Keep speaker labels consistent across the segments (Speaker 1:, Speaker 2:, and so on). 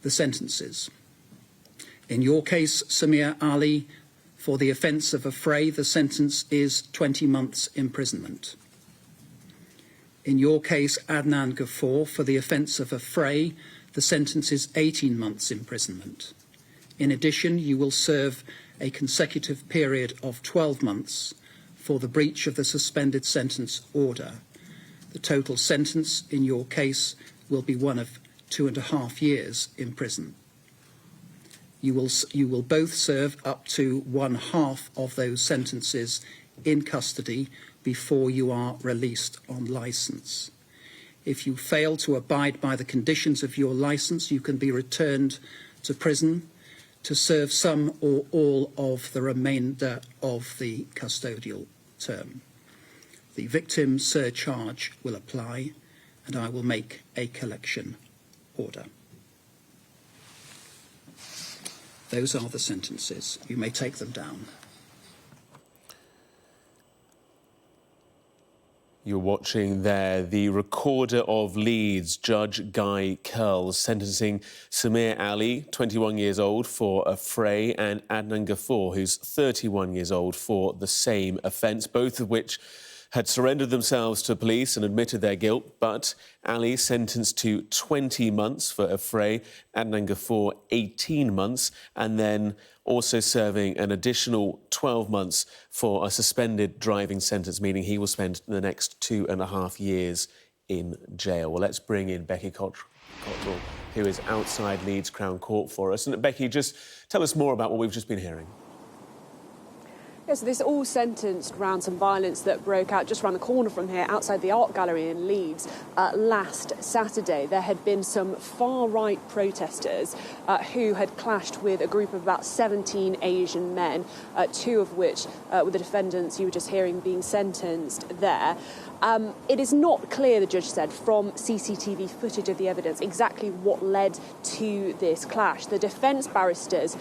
Speaker 1: the sentences. In your case, Samir Ali, for the offence of affray, the sentence is 20 months imprisonment. In your case, Adnan Ghafoor, for the offence of affray, the sentence is 18 months imprisonment. In addition, you will serve a consecutive period of 12 months for the breach of the suspended sentence order. The total sentence in your case will be one of 2.5 years in prison. You will both serve up to 1/2 of those sentences in custody before you are released on licence. If you fail to abide by the conditions of your licence, you can be returned to prison to serve some or all of the remainder of the custodial term. The victim surcharge will apply, and I will make a collection order. Those are the sentences. You may take them down.
Speaker 2: You're watching there the recorder of Leeds, Judge Guy Curl, sentencing Samir Ali, 21 years old, for affray, and Adnan Ghafoor, who's 31 years old, for the same offence, both of which had surrendered themselves to police and admitted their guilt. But Ali sentenced to 20 months for affray, Adnan Ghafoor 18 months, and then also serving an additional 12 months for a suspended driving sentence, meaning he will spend the next 2.5 years in jail. Well, let's bring in Becky Cottrell, who is outside Leeds Crown Court for us. And Becky, just tell us more about what we've just been hearing.
Speaker 3: Yes, so this all sentenced around some violence that broke out just around the corner from here, outside the Art Gallery in Leeds, last Saturday. There had been some far-right protesters who had clashed with a group of about 17 Asian men, 2 of which were the defendants you were just hearing being sentenced there. It is not clear, the judge said, from CCTV footage of the evidence exactly what led to this clash. The defence barristers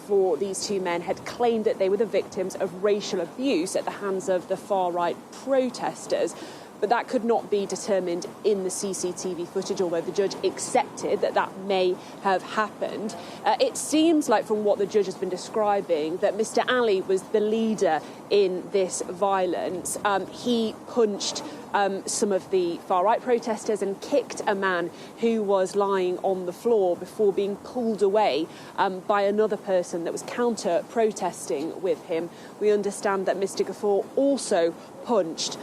Speaker 3: for these 2 men had claimed that they were the victims of racial abuse at the hands of the far-right protesters. But that could not be determined in the CCTV footage, although the judge accepted that that may have happened. It seems like, from what the judge has been describing, that Mr. Ali was the leader in this violence. He punched some of the far-right protesters and kicked a man who was lying on the floor before being pulled away by another person that was counter-protesting with him. We understand that Mr. Ghafoor also punched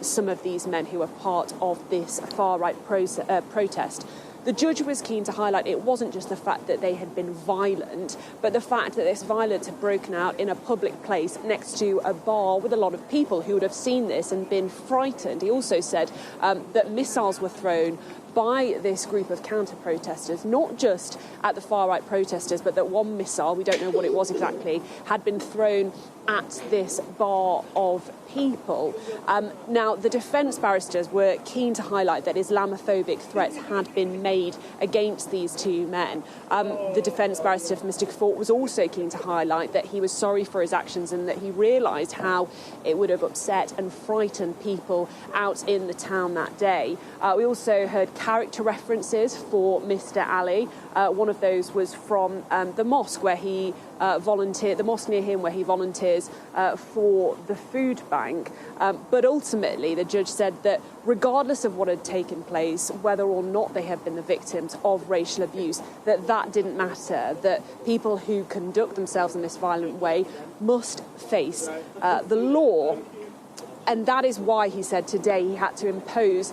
Speaker 3: some of these men who were part of this far-right protest. The judge was keen to highlight it wasn't just the fact that they had been violent, but the fact that this violence had broken out in a public place next to a bar with a lot of people who would have seen this and been frightened. He also said that missiles were thrown by this group of counter-protesters, not just at the far-right protesters, but that one missile, we don't know what it was exactly, had been thrown at this bar of people. Now, the defence barristers were keen to highlight that Islamophobic threats had been made against these 2 men. The defence barrister for Mr. Ghafoor was also keen to highlight that he was sorry for his actions and that he realised how it would have upset and frightened people out in the town that day. We also heard character references for Mr. Ali. One of those was from the mosque where he volunteered, the mosque near him where he volunteers for the food bank. But ultimately, the judge said that regardless of what had taken place, whether or not they had been the victims of racial abuse, that didn't matter, that people who conduct themselves in this violent way must face the law. And that is why, he said today, he had to impose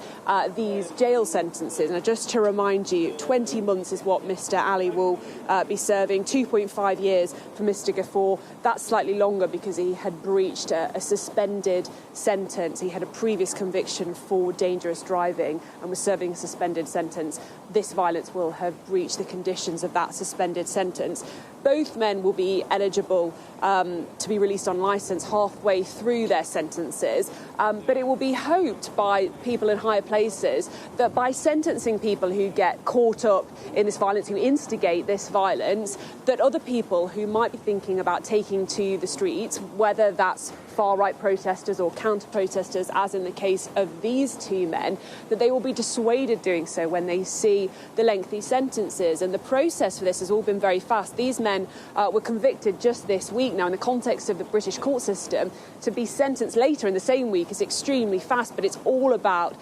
Speaker 3: these jail sentences. Now, just to remind you, 20 months is what Mr. Ali will be serving, 2.5 years for Mr. Ghafoor. That's slightly longer because he had breached a suspended sentence. He had a previous conviction for dangerous driving and was serving a suspended sentence. This violence will have breached the conditions of that suspended sentence. Both men will be eligible to be released on licence halfway through their sentences, but it will be hoped by people in higher places that by sentencing people who get caught up in this violence, who instigate this violence, that other people who might be thinking about taking to the streets, whether that's far-right protesters or counter-protesters, as in the case of these two men, that they will be dissuaded doing so when they see the lengthy sentences. And the process for this has all been very fast. These men were convicted just this week. Now, in the context of the British court system, to be sentenced later in the same week is extremely fast, but it's all about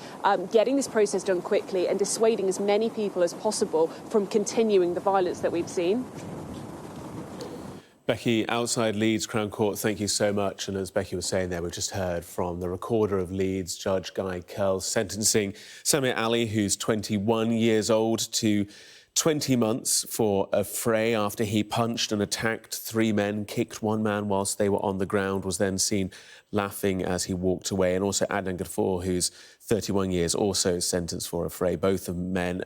Speaker 3: getting this process done quickly and dissuading as many people as possible from continuing the violence that we've seen.
Speaker 2: Becky, outside Leeds Crown Court, thank you so much. And as Becky was saying there, we've just heard from the recorder of Leeds, Judge Guy Curl, sentencing Samir Ali, who's 21 years old, to 20 months for affray after he punched and attacked three men, kicked one man whilst they were on the ground, was then seen laughing as he walked away. And also Adnan Ghafoor, who's 31 years, also sentenced for affray. Both of men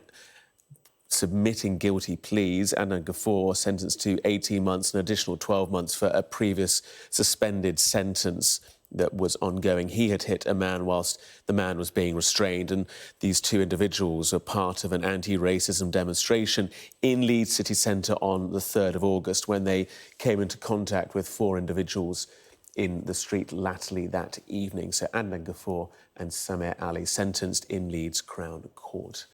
Speaker 2: submitting guilty pleas. Adnan Ghafoor sentenced to 18 months, an additional 12 months for a previous suspended sentence that was ongoing. He had hit a man whilst the man was being restrained, and these two individuals are part of an anti-racism demonstration in Leeds city centre on the 3rd of August when they came into contact with four individuals in the street latterly that evening. So Adnan Ghafoor and Samir Ali sentenced in Leeds Crown Court.